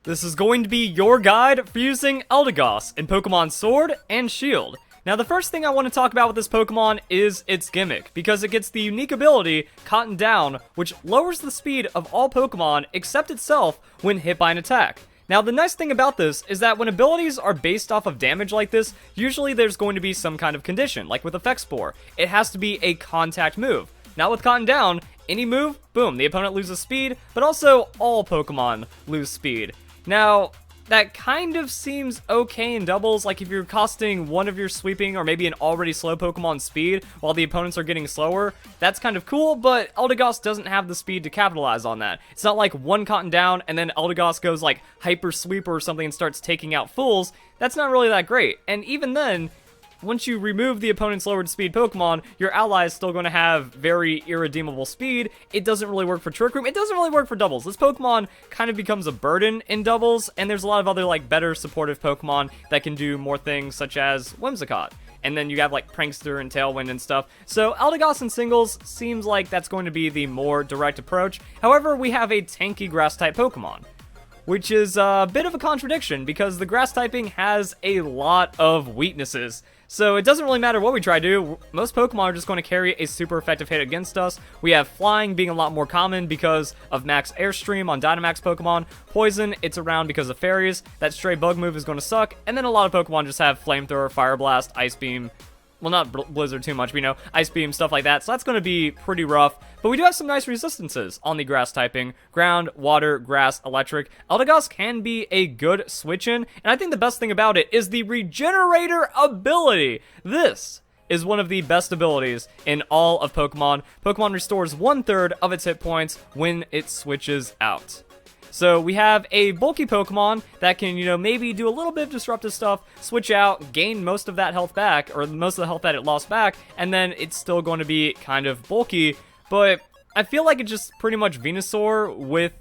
This is going to be your guide for using Eldegoss in Pokemon Sword and Shield. Now the first thing I want to talk about with this Pokemon is its gimmick, because it gets the unique ability, Cotton Down, which lowers the speed of all Pokemon except itself when hit by an attack. Now the nice thing about this is that when abilities are based off of damage like this, usually there's going to be some kind of condition, like with Effect Spore. It has to be a contact move. Now with Cotton Down, any move, boom, the opponent loses speed, but also all Pokemon lose speed. Now, that kind of seems okay in doubles, like if you're costing one of your sweeping or maybe an already slow Pokemon speed while the opponents are getting slower, that's kind of cool, but Eldegoss doesn't have the speed to capitalize on that. It's not like one Cotton Down and then Eldegoss goes like Hyper Sweeper or something and starts taking out fools. That's not really that great, and even then, once you remove the opponent's lowered speed Pokemon, your ally is still going to have very irredeemable speed. It doesn't really work for Trick Room. It doesn't really work for doubles. This Pokemon kind of becomes a burden in doubles, and there's a lot of other like better supportive Pokemon that can do more things, such as Whimsicott. And then you have like Prankster and Tailwind and stuff. So Eldegoss in singles seems like that's going to be the more direct approach. However, we have a tanky Grass-type Pokemon, which is a bit of a contradiction because the Grass typing has a lot of weaknesses. So it doesn't really matter what we try to do, most Pokemon are just going to carry a super effective hit against us. We have Flying being a lot more common because of Max Airstream on Dynamax Pokemon. Poison, it's around because of Fairies. That Stray Bug move is going to suck. And then a lot of Pokemon just have Flamethrower, Fire Blast, Ice Beam. Well, not Blizzard too much, but you know, Ice Beam, stuff like that. So that's going to be pretty rough. But we do have some nice resistances on the Grass typing. Ground, Water, Grass, Electric. Eldegoss can be a good switch-in. And I think the best thing about it is the Regenerator ability. This is one of the best abilities in all of Pokemon. Pokemon restores 1/3 of its hit points when it switches out. So we have a bulky Pokemon that can, you know, maybe do a little bit of disruptive stuff, switch out, gain most of that health back, or most of the health that it lost back, and then it's still going to be kind of bulky. But I feel like it's just pretty much Venusaur with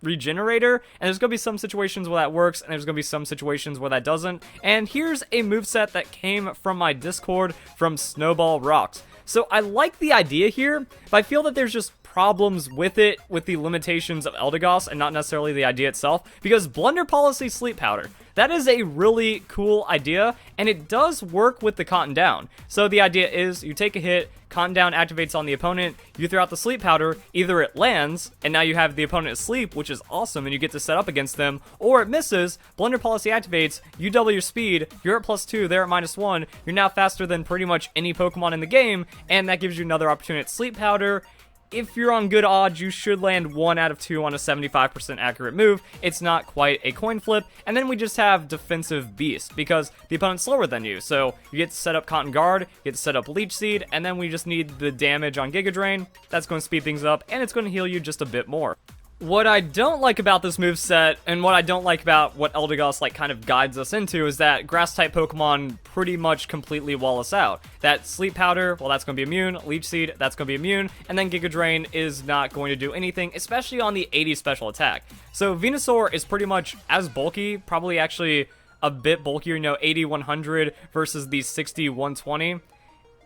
Regenerator, and there's going to be some situations where that works, and there's going to be some situations where that doesn't. And here's a moveset that came from my Discord from Snowball Rocks. So I like the idea here, but I feel that there's just problems with it, with the limitations of Eldegoss and not necessarily the idea itself, because Blunder Policy Sleep Powder, that is a really cool idea, and it does work with the Cotton Down. So the idea is you take a hit, Cotton Down activates on the opponent, you throw out the Sleep Powder, either it lands, and now you have the opponent asleep, which is awesome, and you get to set up against them, or it misses, Blunder Policy activates, you double your speed, you're at +2, they're at -1, you're now faster than pretty much any Pokemon in the game, and that gives you another opportunity at Sleep Powder. If you're on good odds, you should land 1 out of 2 on a 75% accurate move. It's not quite a coin flip. And then we just have Defensive Beast, because the opponent's slower than you. So you get to set up Cotton Guard, you get to set up Leech Seed, and then we just need the damage on Giga Drain. That's going to speed things up, and it's going to heal you just a bit more. What I don't like about this moveset, and what I don't like about what Eldegoss like kind of guides us into, is that Grass-type Pokemon pretty much completely wall us out. That Sleep Powder, well, that's going to be immune. Leech Seed, that's going to be immune. And then Giga Drain is not going to do anything, especially on the 80 special attack. So Venusaur is pretty much as bulky, probably actually a bit bulkier, you know, 80-100 versus the 60-120.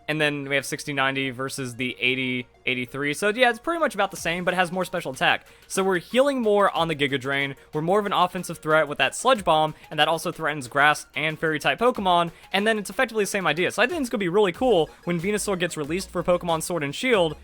And then we have 60-90 versus the 80-83. So yeah, it's pretty much about the same, but it has more special attack. So we're healing more on the Giga Drain. We're more of an offensive threat with that Sludge Bomb, and that also threatens Grass and Fairy-type Pokemon. And then it's effectively the same idea. So I think it's going to be really cool when Venusaur gets released for Pokemon Sword and Shield.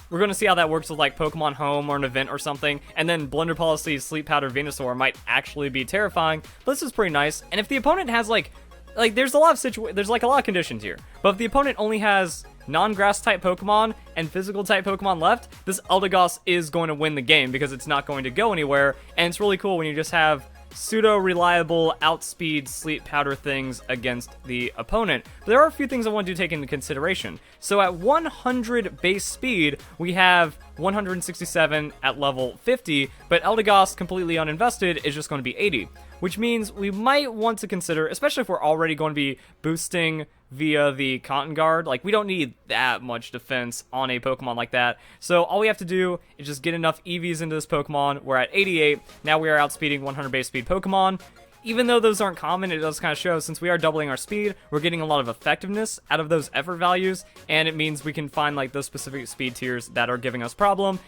We're going to see how that works with like Pokemon Home or an event or something. And then Blunder Policy Sleep Powder Venusaur might actually be terrifying. But this is pretty nice. And if the opponent has like there's a lot of conditions here. But if the opponent only has non-grass type Pokemon and physical type Pokemon left, this Eldegoss is going to win the game because it's not going to go anywhere. And it's really cool when you just have pseudo-reliable outspeed Sleep Powder things against the opponent. But there are a few things I want to take into consideration. So at 100 base speed, we have 167 at level 50, but Eldegoss, completely uninvested, is just going to be 80. Which means we might want to consider, especially if we're already going to be boosting via the Cotton Guard, like we don't need that much defense on a Pokemon like that. So all we have to do is just get enough EVs into this Pokemon. We're at 88, now we are outspeeding 100 base speed Pokemon. Even though those aren't common, it does kind of show, since we are doubling our speed, we're getting a lot of effectiveness out of those effort values, and it means we can find like those specific speed tiers that are giving us problem.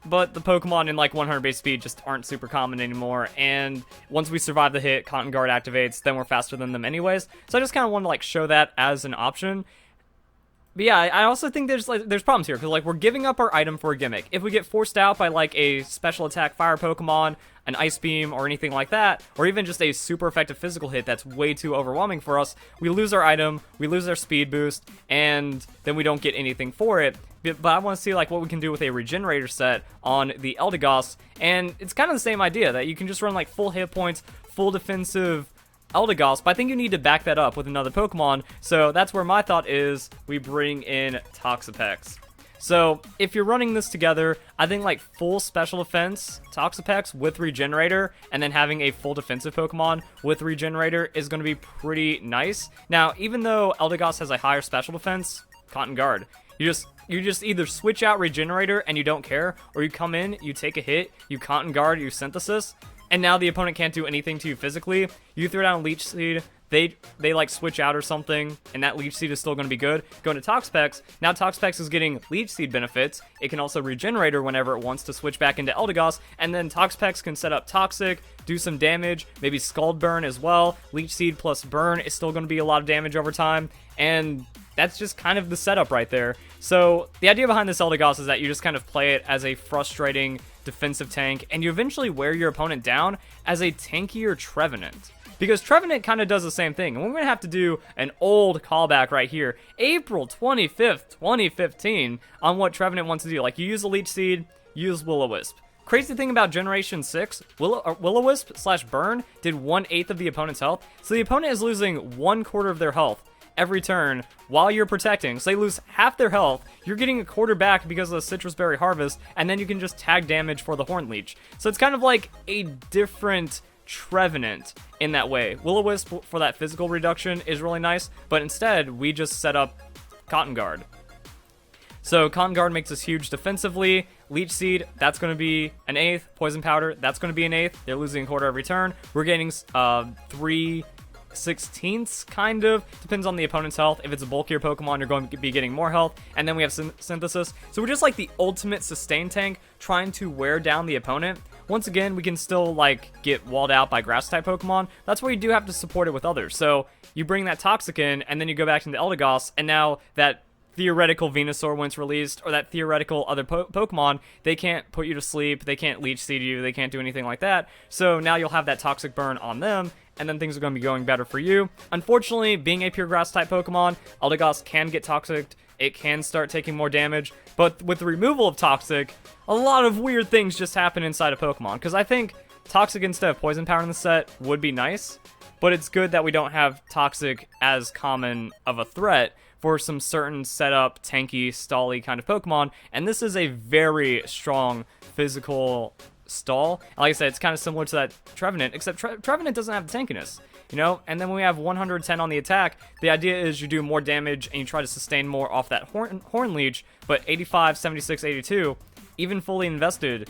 but the Pokemon in like 100 base speed just aren't super common anymore, and once we survive the hit, Cotton Guard activates, then we're faster than them anyways. So I just kind of want to like show that as an option. But yeah, I also think there's problems here, because like we're giving up our item for a gimmick. If we get forced out by like a special attack fire Pokemon, an Ice Beam, or anything like that, or even just a super effective physical hit that's way too overwhelming for us, we lose our item, we lose our speed boost, and then we don't get anything for it. But I want to see like what we can do with a Regenerator set on the Eldegoss, and it's kind of the same idea, that you can just run like full hit points, full defensive Eldegoss, but I think you need to back that up with another Pokemon, so that's where my thought is we bring in Toxapex. So if you're running this together, I think like full special defense Toxapex with Regenerator, and then having a full defensive Pokemon with Regenerator is going to be pretty nice. Now, even though Eldegoss has a higher special defense, Cotton Guard, you just either switch out Regenerator and you don't care, or you come in, you take a hit, you Cotton Guard, you Synthesis, and now the opponent can't do anything to you physically. You throw down Leech Seed, they like switch out or something, and that Leech Seed is still going to be good. Going to Toxapex, now Toxapex is getting Leech Seed benefits. It can also Regenerator whenever it wants to switch back into Eldegoss, and then Toxapex can set up Toxic, do some damage, maybe Scald Burn as well. Leech Seed plus Burn is still going to be a lot of damage over time, and that's just kind of the setup right there. So the idea behind this Eldegoss is that you just kind of play it as a frustrating defensive tank, and you eventually wear your opponent down as a tankier Trevenant. Because Trevenant kind of does the same thing, and we're going to have to do an old callback right here, April 25th, 2015, on what Trevenant wants to do. Like, you use a Leech Seed, use Will-O-Wisp. Crazy thing about Generation 6, Will-O-Wisp slash Burn did 1/8 of the opponent's health, so the opponent is losing 1/4 of their health every turn while you're protecting. So they lose half their health, you're getting a quarter back because of the Citrus Berry Harvest, and then you can just tag damage for the Horn Leech. So it's kind of like a different Trevenant in that way. Will-O-Wisp for that physical reduction is really nice, but instead we just set up Cotton Guard. So Cotton Guard makes us huge defensively. Leech Seed, that's going to be an 1/8. Poison Powder, that's going to be an 1/8. They're losing a quarter every turn. We're getting 3/16, kind of. Depends on the opponent's health. If it's a bulkier Pokemon, you're going to be getting more health. And then we have Synthesis. So we're just like the ultimate sustain tank, trying to wear down the opponent. Once again, we can still like get walled out by Grass-type Pokemon. That's where you do have to support it with others. So you bring that Toxic in, and then you go back into Eldegoss, and now that theoretical Venusaur once released, or that theoretical other Pokemon, they can't put you to sleep, they can't Leech Seed you, they can't do anything like that. So now you'll have that Toxic Burn on them, and then things are going to be going better for you. Unfortunately, being a pure Grass-type Pokemon, Eldegoss can get Toxic. It can start taking more damage, but with the removal of Toxic, a lot of weird things just happen inside of Pokemon, because I think Toxic instead of Poison Power in the set would be nice, but it's good that we don't have Toxic as common of a threat for some certain setup, tanky, stally kind of Pokemon, and this is a very strong physical stall. Like I said, it's kind of similar to that Trevenant, except Trevenant doesn't have the tankiness, you know? And then when we have 110 on the attack, the idea is you do more damage and you try to sustain more off that Horn Leech, but 85, 76, 82, even fully invested,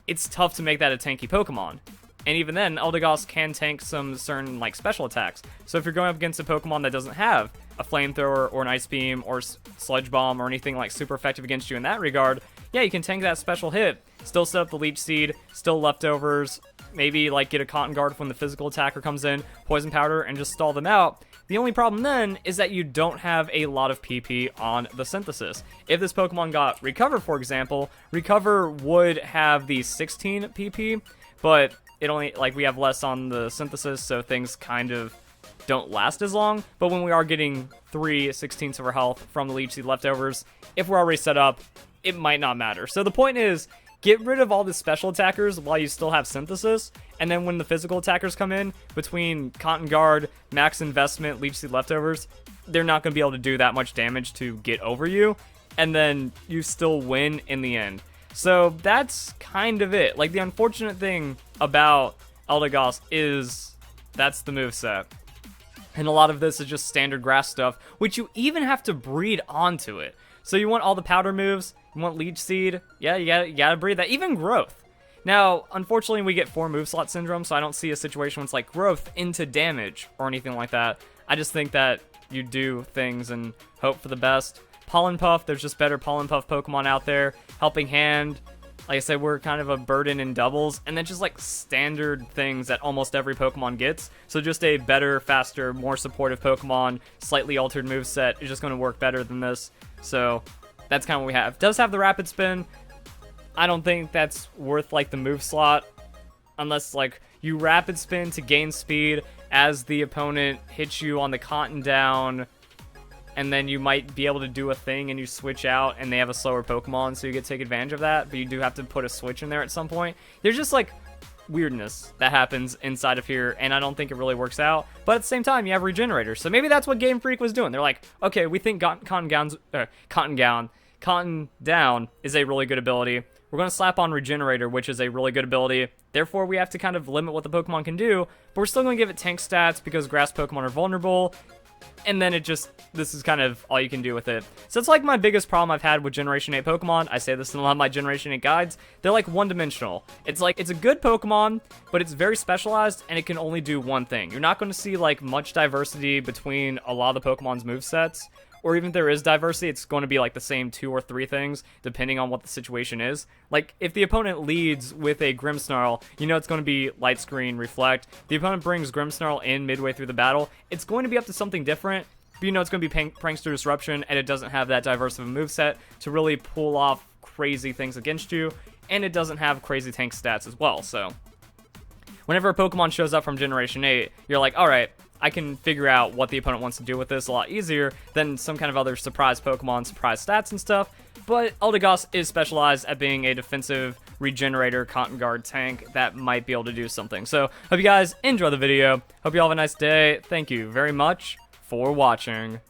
it's tough to make that a tanky Pokemon. And even then, Eldegoss can tank some certain like special attacks. So if you're going up against a Pokemon that doesn't have a Flamethrower or an Ice Beam or Sludge Bomb or anything like super effective against you in that regard, yeah, you can tank that special hit, still set up the Leech Seed, still leftovers, maybe like get a Cotton Guard when the physical attacker comes in, Poison Powder, and just stall them out. The only problem then is that you don't have a lot of PP on the Synthesis. If this Pokemon got Recover, for example, Recover would have the 16 PP, but it only, like, we have less on the Synthesis, so things kind of don't last as long. But when we are getting 3/16 of our health from the Leech Seed leftovers, if we're already set up, it might not matter. So the point is, get rid of all the special attackers while you still have Synthesis, and then when the physical attackers come in, between Cotton Guard, Max Investment, Leech Seed leftovers, they're not going to be able to do that much damage to get over you, and then you still win in the end. So that's kind of it. Like, the unfortunate thing about Eldegoss is that's the moveset. And a lot of this is just standard grass stuff, which you even have to breed onto it. So you want all the powder moves, you want Leech Seed, yeah, you gotta breed that. Even Growth. Now, unfortunately, we get 4 move slot syndrome, so I don't see a situation where it's like Growth into damage or anything like that. I just think that you do things and hope for the best. Pollen Puff, there's just better Pollen Puff Pokemon out there. Helping Hand, Like I said, we're kind of a burden in doubles, and then just like standard things that almost every Pokemon gets. So just a better, faster, more supportive Pokemon, slightly altered moveset is just going to work better than this. So that's kind of what we have. Does have the Rapid Spin. I don't think that's worth like the move slot, unless like you Rapid Spin to gain speed as the opponent hits you on the Cotton Down, and then you might be able to do a thing and you switch out and they have a slower Pokemon, so you get to take advantage of that, but you do have to put a switch in there at some point. There's just like weirdness that happens inside of here, and I don't think it really works out. But at the same time, you have Regenerator, so maybe that's what Game Freak was doing. They're like, okay, we think Cotton Down is a really good ability. We're going to slap on Regenerator, which is a really good ability. Therefore, we have to kind of limit what the Pokemon can do, but we're still going to give it tank stats because grass Pokemon are vulnerable. And then this is kind of all you can do with it. So it's like my biggest problem I've had with Generation 8 Pokemon. I say this in a lot of my Generation 8 guides. They're like one-dimensional. It's like, it's a good Pokemon, but it's very specialized, and it can only do one thing. You're not going to see like much diversity between a lot of the Pokemon's movesets. Or even if there is diversity, it's going to be like the same 2 or 3 things, depending on what the situation is. Like, if the opponent leads with a Grimmsnarl, you know it's going to be Light Screen, Reflect. The opponent brings Grimmsnarl in midway through the battle, it's going to be up to something different, but you know it's going to be Prankster Disruption, and it doesn't have that diverse of a moveset to really pull off crazy things against you, and it doesn't have crazy tank stats as well, so whenever a Pokemon shows up from Generation 8, you're like, alright, I can figure out what the opponent wants to do with this a lot easier than some kind of other surprise Pokemon, surprise stats and stuff. But Eldegoss is specialized at being a defensive Regenerator Cotton Guard tank that might be able to do something. So, hope you guys enjoy the video. Hope you all have a nice day. Thank you very much for watching.